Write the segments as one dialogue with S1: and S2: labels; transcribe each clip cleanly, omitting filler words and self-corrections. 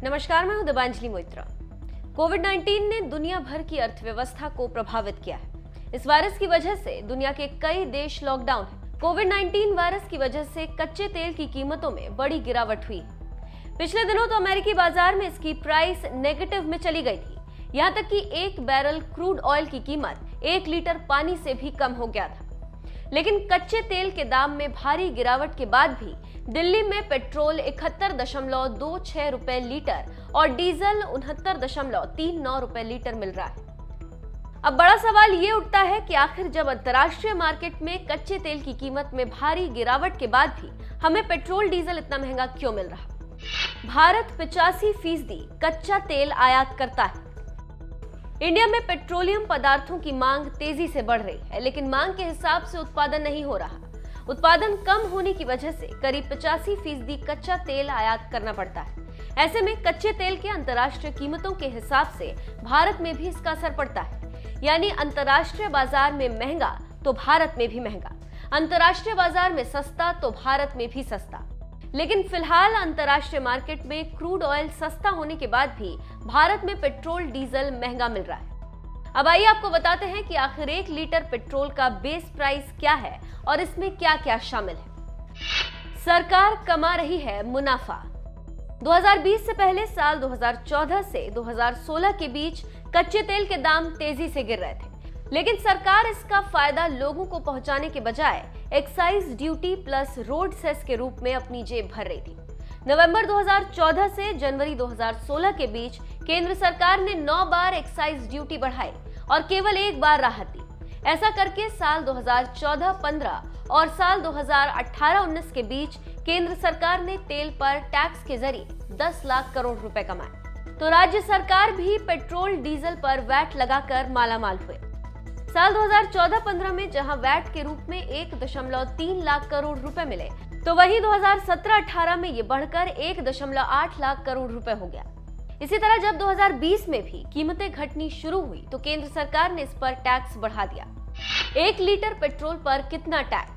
S1: नमस्कार, मैं हूं दिबांजलि मोइत्रा। कोविड-19 ने दुनिया भर की अर्थव्यवस्था को प्रभावित किया है। इस वायरस की वजह से दुनिया के कई देश लॉकडाउन हैं। कोविड-19 वायरस की वजह से कच्चे तेल की कीमतों में बड़ी गिरावट हुई। पिछले दिनों तो अमेरिकी बाजार में इसकी प्राइस नेगेटिव में चली गई थी। यहाँ तक कि एक बैरल क्रूड ऑयल की कीमत 1 लीटर पानी से भी कम हो गया था। लेकिन कच्चे तेल के दाम में भारी गिरावट के बाद भी दिल्ली में पेट्रोल 71.26 रुपए लीटर और डीजल 69.39 रुपए लीटर मिल रहा है। अब बड़ा सवाल ये उठता है कि आखिर जब अंतर्राष्ट्रीय मार्केट में कच्चे तेल की कीमत में भारी गिरावट के बाद भी हमें पेट्रोल डीजल इतना महंगा क्यों मिल रहा? भारत 85% कच्चा तेल आयात करता है। इंडिया में पेट्रोलियम पदार्थों की मांग तेजी से बढ़ रही है, लेकिन मांग के हिसाब से उत्पादन नहीं हो रहा। उत्पादन कम होने की वजह से करीब 85% कच्चा तेल आयात करना पड़ता है। ऐसे में कच्चे तेल के अंतर्राष्ट्रीय कीमतों के हिसाब से भारत में भी इसका असर पड़ता है। यानी अंतर्राष्ट्रीय बाजार में महंगा तो भारत में भी महंगा, अंतर्राष्ट्रीय बाजार में सस्ता तो भारत में भी सस्ता। लेकिन फिलहाल अंतर्राष्ट्रीय मार्केट में क्रूड ऑयल सस्ता होने के बाद भी भारत में पेट्रोल डीजल महंगा मिल रहा है। अब आइए आपको बताते हैं कि आखिर 1 लीटर पेट्रोल का बेस प्राइस क्या है और इसमें क्या क्या शामिल है। सरकार कमा रही है मुनाफा। 2020 से पहले साल 2014 से 2016 के बीच कच्चे तेल के दाम तेजी से गिर रहे थे, लेकिन सरकार इसका फायदा लोगों को पहुंचाने के बजाय excise duty plus road cess के रूप में अपनी जेब भर रही थी। नवंबर 2014 से जनवरी 2016 के बीच केंद्र सरकार ने 9 बार एक्साइज ड्यूटी बढ़ाई और केवल 1 बार राहत दी। ऐसा करके साल 2014-15 और साल 2018-19 के बीच केंद्र सरकार ने तेल पर टैक्स के जरिए 10 लाख करोड़ रुपए कमाए, तो राज्य सरकार भी पेट्रोल डीजल पर वैट लगाकर मालामाल हुए। साल 2014-15 में जहां वैट के रूप में 1.3 लाख करोड़ रुपए मिले, तो वहीं 2017-18 में ये बढ़कर 1.8 लाख करोड़ रुपए हो गया। इसी तरह जब 2020 में भी कीमतें घटनी शुरू हुई तो केंद्र सरकार ने इस पर टैक्स बढ़ा दिया। 1 लीटर पेट्रोल पर कितना टैक्स?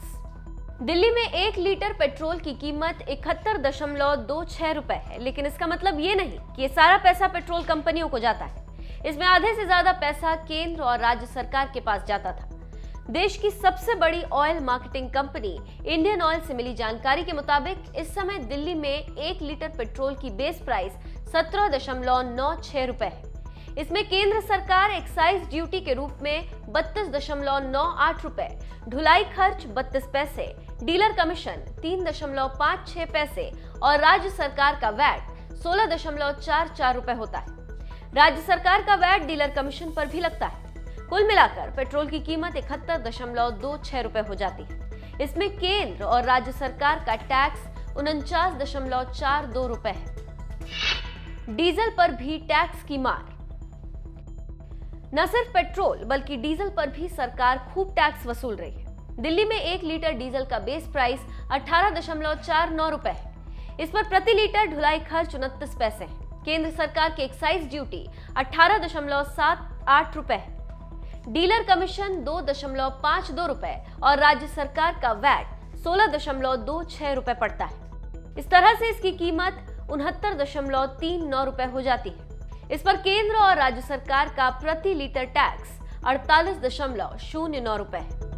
S1: दिल्ली में 1 लीटर पेट्रोल की कीमत 71.26 रुपए है, लेकिन इसका मतलब ये नहीं कि ये सारा पैसा पेट्रोल कंपनियों को जाता है। इसमें आधे से ज्यादा पैसा केंद्र और राज्य सरकार के पास जाता था। देश की सबसे बड़ी oil marketing company Indian oil से मिली जानकारी के मुताबिक इस समय दिल्ली में 1 लीटर पेट्रोल की बेस प्राइस 17.96 रुपए है। इसमें केंद्र सरकार एक्साइज ड्यूटी के रूप में 32.98 रुपए, ढुलाई खर्च 32 पैसे, डीलर कमीशन 3.56 पैसे और राज्य सरकार का वैट 16.44 रुपए होता है। राज्य सरकार का वैट डीलर कमीशन पर भी लगता है। कुल मिलाकर पेट्रोल की कीमत 71.26 रुपए हो जाती है। इसमें केंद्र और राज्य सरकार का टैक्स 49.42 रुपए है। डीजल पर भी टैक्स की मार। न सिर्फ पेट्रोल बल्कि डीजल पर भी सरकार खूब टैक्स वसूल रही है। दिल्ली में 1 लीटर डीजल का बेस प्राइस 18.49 रुपए है। इस पर प्रति लीटर ढुलाई खर्च 29 पैसे है। केंद्र सरकार की एक्साइज ड्यूटी 18.78 रुपए है, डीलर कमीशन 2.52 रुपए और राज्य सरकार का वैट 16.26 रुपए पड़ता है। इस तरह से इसकी कीमत 69.39 रुपए हो जाती है। इस पर केंद्र और राज्य सरकार का प्रति लीटर टैक्स 48.09 रुपए है।